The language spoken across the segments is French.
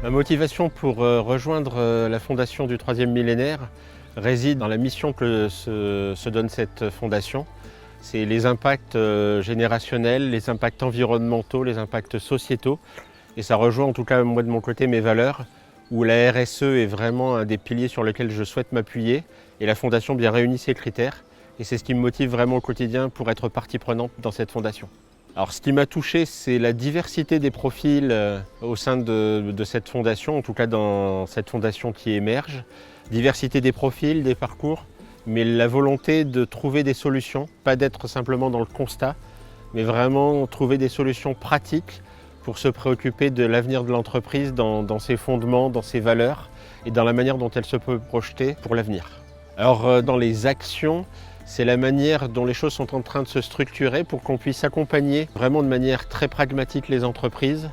Ma motivation pour rejoindre la fondation du troisième millénaire réside dans la mission que se donne cette fondation. C'est les impacts générationnels, les impacts environnementaux, les impacts sociétaux. Et ça rejoint en tout cas moi de mon côté mes valeurs, où la RSE est vraiment un des piliers sur lesquels je souhaite m'appuyer. Et la fondation bien réunit ces critères. Et c'est ce qui me motive vraiment au quotidien pour être partie prenante dans cette fondation. Alors ce qui m'a touché, c'est la diversité des profils au sein de cette fondation, en tout cas dans cette fondation qui émerge. Diversité des profils, des parcours, mais la volonté de trouver des solutions, pas d'être simplement dans le constat, mais vraiment trouver des solutions pratiques pour se préoccuper de l'avenir de l'entreprise dans ses fondements, dans ses valeurs et dans la manière dont elle se peut projeter pour l'avenir. Alors dans les actions, c'est la manière dont les choses sont en train de se structurer pour qu'on puisse accompagner vraiment de manière très pragmatique les entreprises,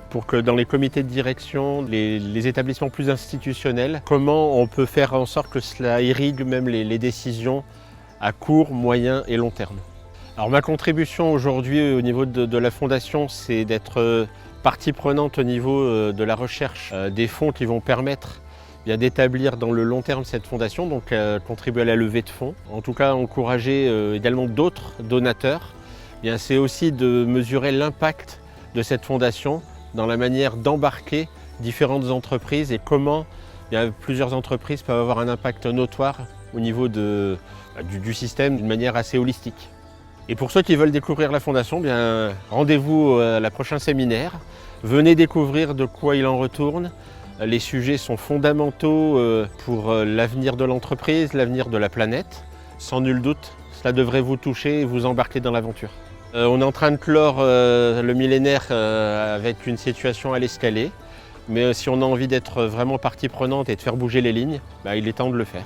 pour que dans les comités de direction, les établissements plus institutionnels, comment on peut faire en sorte que cela irrigue même les décisions à court, moyen et long terme. Alors ma contribution aujourd'hui au niveau de la fondation, c'est d'être partie prenante au niveau de la recherche des fonds qui vont permettre d'établir dans le long terme cette fondation, donc contribuer à la levée de fonds. En tout cas, encourager également d'autres donateurs. C'est aussi de mesurer l'impact de cette fondation dans la manière d'embarquer différentes entreprises et comment plusieurs entreprises peuvent avoir un impact notoire au niveau du système d'une manière assez holistique. Et pour ceux qui veulent découvrir la fondation, rendez-vous à la prochaine séminaire. Venez découvrir de quoi il en retourne. Les sujets sont fondamentaux pour l'avenir de l'entreprise, l'avenir de la planète. Sans nul doute, cela devrait vous toucher et vous embarquer dans l'aventure. On est en train de clore le millénaire avec une situation à l'escalier. Mais si on a envie d'être vraiment partie prenante et de faire bouger les lignes, il est temps de le faire.